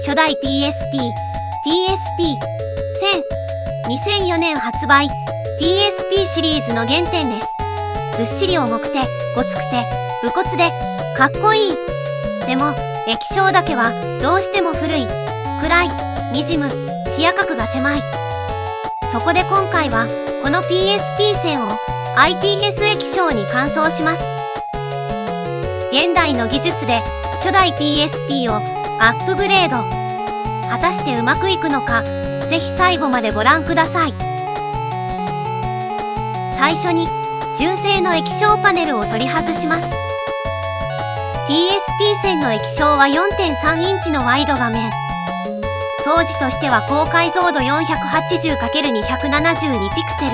初代 PSP、PSP-1000、2004年発売 PSP シリーズの原点です。ずっしり重くて、ごつくて、武骨で、かっこいい。でも、液晶だけはどうしても古い、暗い、滲む、視野角が狭い。そこで今回は、この PSP-1000 を IPS 液晶に換装します。現代の技術で初代 PSP をアップグレード。果たしてうまくいくのか、ぜひ最後までご覧ください。最初に純正の液晶パネルを取り外します。PSP-1000 の液晶は 4.3 インチのワイド画面。当時としては高解像度 480×272 ピクセル。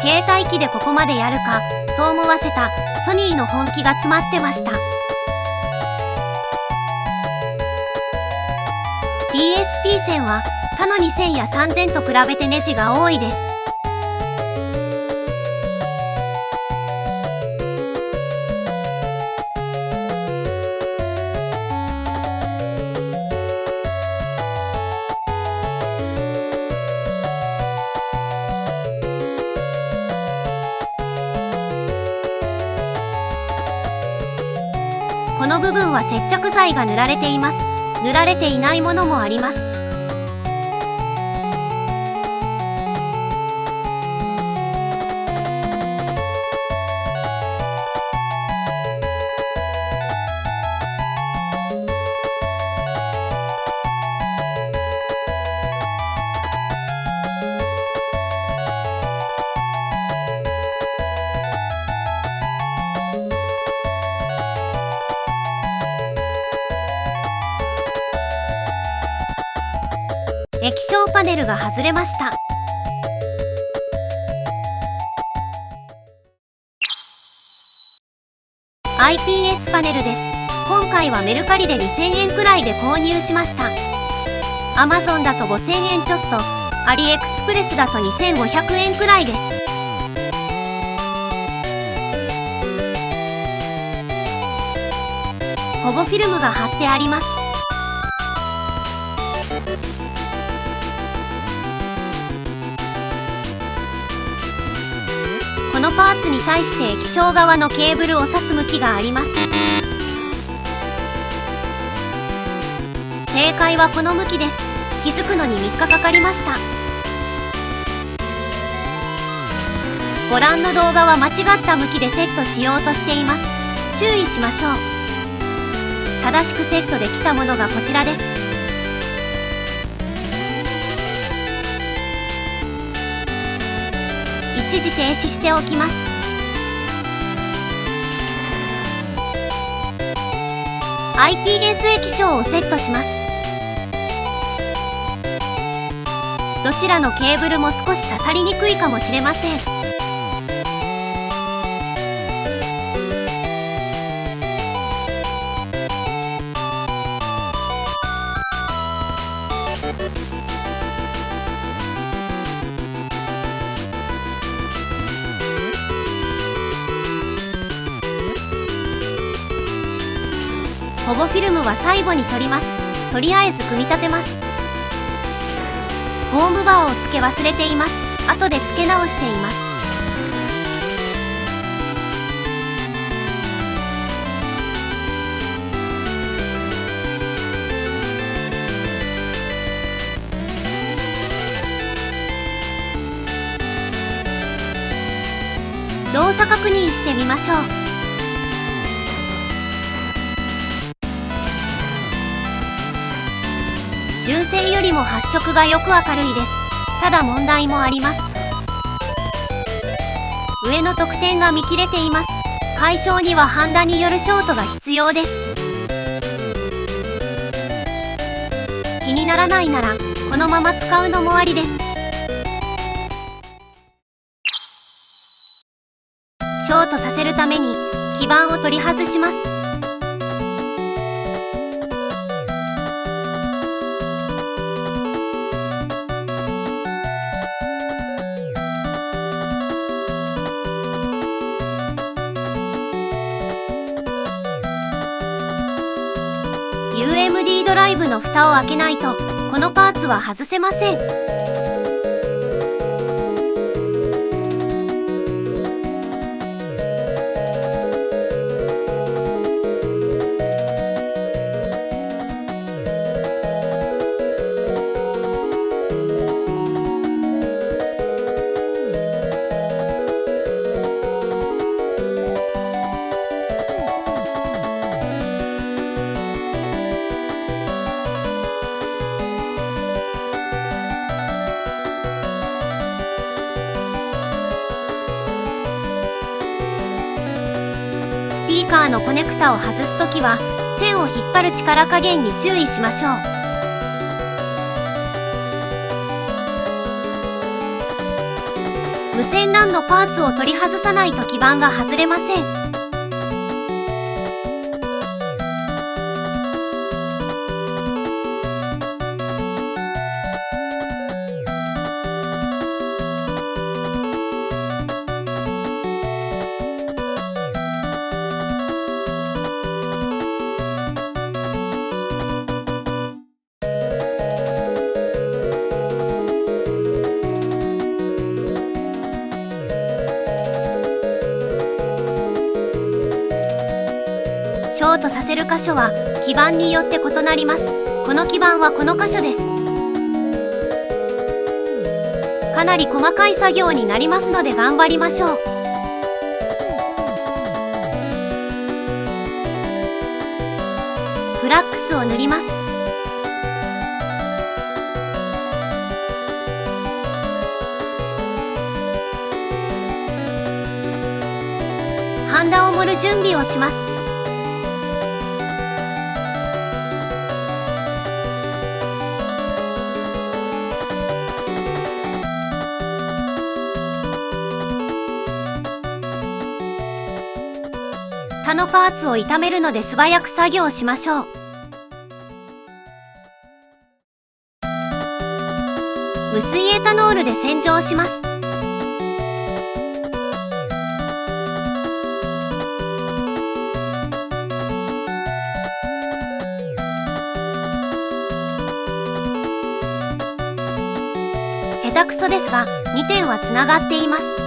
携帯機でここまでやるかと思わせたソニーの本気が詰まってました。PSP-1000 は他の2000や3000と比べてネジが多いです。この部分は接着剤が塗られています。塗られていないものもあります。液晶パネルが外れました。IPS パネルです。今回はメルカリで2000円くらいで購入しました。Amazon だと5000円ちょっと、アリエクスプレスだと2500円くらいです。保護フィルムが貼ってあります。このパーツに対して液晶側のケーブルを挿す向きがあります。正解はこの向きです。気づくのに3日かかりました。ご覧の動画は間違った向きでセットしようとしています。注意しましょう。正しくセットできたものがこちらです。一時停止しておきます。IPS 液晶をセットします。どちらのケーブルも少し刺さりにくいかもしれません。保護フィルムは最後に取ります。とりあえず組み立てます。ホームバーを付け忘れています。後で付け直しています。動作確認してみましょう。純正よりも発色がよく明るいです。ただ問題もあります。上の得点が見切れています。解消にはハンダによるショートが必要です。気にならないならこのまま使うのもありです。ショートさせるために基板を取り外します。UMD ドライブの蓋を開けないとこのパーツは外せません。スピーカーのコネクタを外すときは線を引っ張る力加減に注意しましょう。無線 LAN のパーツを取り外さないと基板が外れません。ショートさせる箇所は基板によって異なります。この基板はこの箇所です。かなり細かい作業になりますので頑張りましょう。フラックスを塗ります。ハンダを盛る準備をします。他のパーツを傷めるので素早く作業しましょう。無水エタノールで洗浄します。下手くそですが2点はつながっています。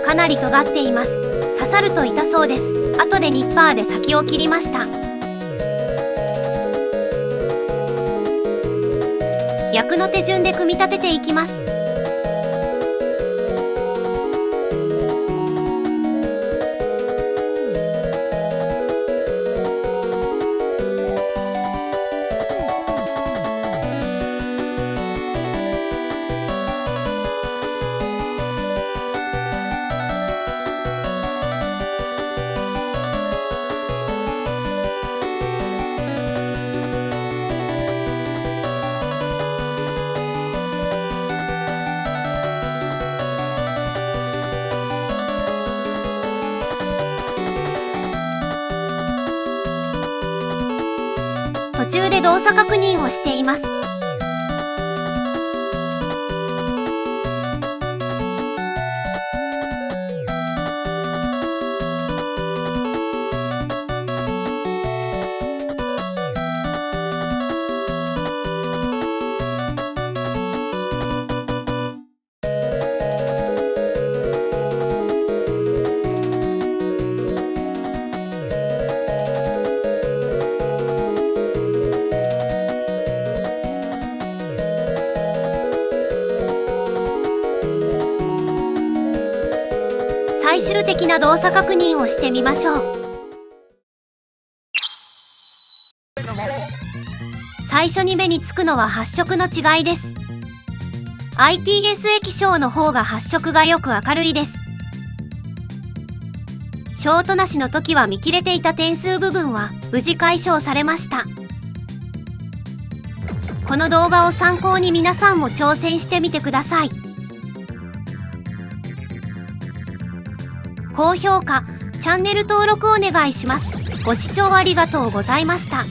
かなり尖っています。刺さると痛そうです。後でニッパーで先を切りました。逆の手順で組み立てていきます。途中で動作確認をしています。最終的な動作確認をしてみましょう。最初に目につくのは発色の違いです。IPS 液晶の方が発色がよく明るいです。ショートなしの時は見切れていた点数部分は無事解消されました。この動画を参考に皆さんも挑戦してみてください。高評価、チャンネル登録お願いします。ご視聴ありがとうございました。